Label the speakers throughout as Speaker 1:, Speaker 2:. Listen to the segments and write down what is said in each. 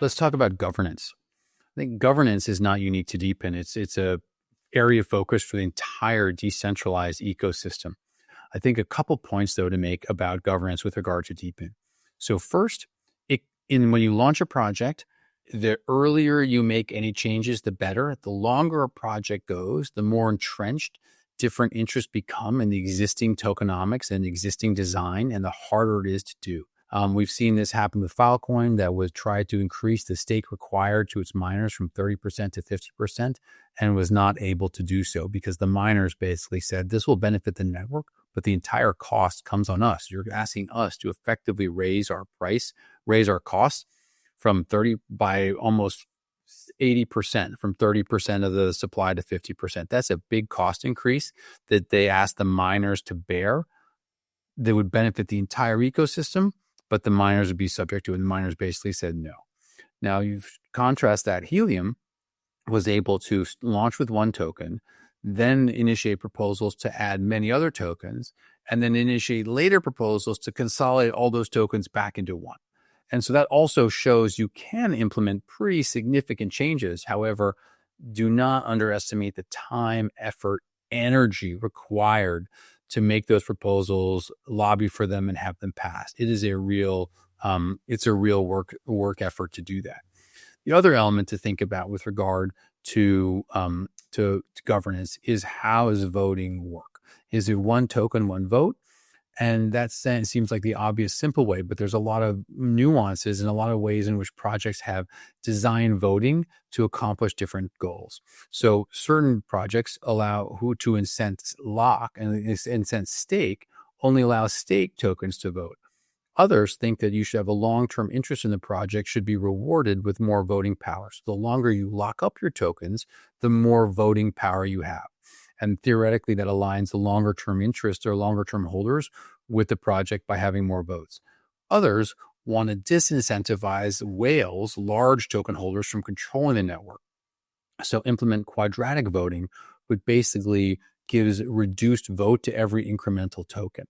Speaker 1: Let's talk about governance. I think governance is not unique to DePIN. It's a area of focus for the entire decentralized ecosystem. I think a couple points, though, to make about governance with regard to DePIN. So first, when you launch a project, the earlier you make any changes, the better. The longer a project goes, the more entrenched different interests become in the existing tokenomics and existing design, and the harder it is to do. We've seen this happen with Filecoin that was tried to increase the stake required to its miners from 30% to 50% and was not able to do so because the miners basically said this will benefit the network, but the entire cost comes on us. You're asking us to effectively raise our price, raise our costs from 30 by almost 80%, from 30% of the supply to 50%. That's a big cost increase that they asked the miners to bear. They would benefit the entire ecosystem, but the miners would be subject to it. And the miners basically said no. Now you contrast that Helium was able to launch with one token, then initiate proposals to add many other tokens, and then initiate later proposals to consolidate all those tokens back into one. And so that also shows you can implement pretty significant changes. However, do not underestimate the time, effort, energy required to make those proposals, lobby for them, and have them passed. It is a real, work effort to do that. The other element to think about with regard to governance is how does voting work? Is it one token, one vote? And that seems like the obvious, simple way, but there's a lot of nuances and a lot of ways in which projects have designed voting to accomplish different goals. So certain projects allow who to incent lock and incent stake only allow stake tokens to vote. Others think that you should have a long-term interest in the project should be rewarded with more voting power. So the longer you lock up your tokens, the more voting power you have. And theoretically, that aligns the longer-term interest or longer-term holders with the project by having more votes. Others want to disincentivize whales, large token holders, from controlling the network. So implement quadratic voting, which basically gives reduced vote to every incremental token.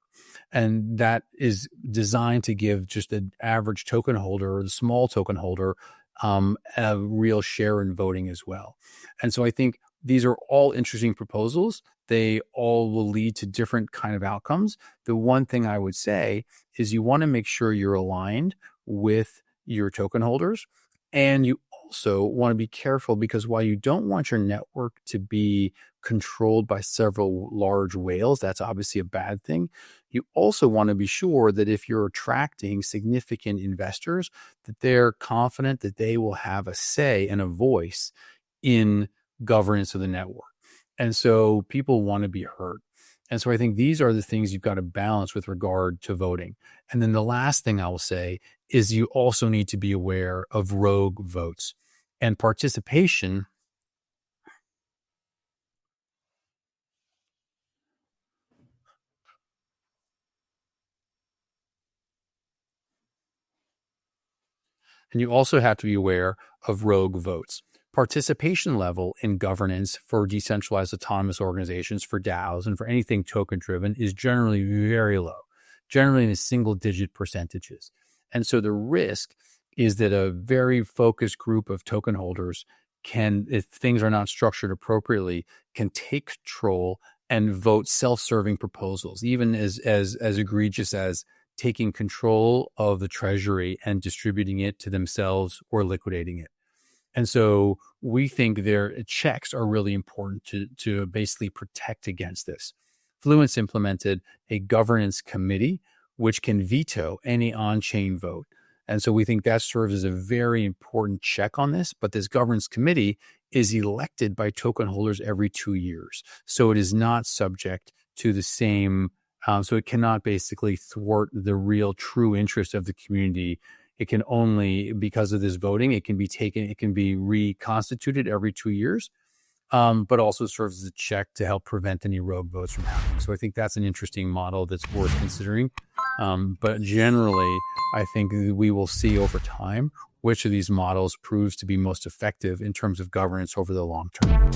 Speaker 1: And that is designed to give just an average token holder or the small token holder a real share in voting as well. And so I think these are all interesting proposals. They all will lead to different kind of outcomes. The one thing I would say is you want to make sure you're aligned with your token holders. And you also want to be careful because while you don't want your network to be controlled by several large whales, that's obviously a bad thing. You also want to be sure that if you're attracting significant investors, that they're confident that they will have a say and a voice in governance of the network. And so people want to be heard. And so I think these are the things you've got to balance with regard to voting. And then the last thing I will say is you also need to be aware of rogue votes and participation. And you also have to be aware of rogue votes. Participation level in governance for decentralized autonomous organizations, for DAOs, and for anything token-driven is generally very low, generally in the single-digit percentages. And so the risk is that a very focused group of token holders can, if things are not structured appropriately, can take control and vote self-serving proposals, even as egregious as taking control of the treasury and distributing it to themselves or liquidating it. And so we think their checks are really important to basically protect against this. Fluence implemented a governance committee, which can veto any on-chain vote. And so we think that serves as a very important check on this. But this governance committee is elected by token holders every 2 years. So it is not subject to the same, so it cannot basically thwart the real true interest of the community. It can only, because of this voting, it can be reconstituted every 2 years, but also serves as a check to help prevent any rogue votes from happening. So I think that's an interesting model that's worth considering. But generally, I think we will see over time which of these models proves to be most effective in terms of governance over the long term.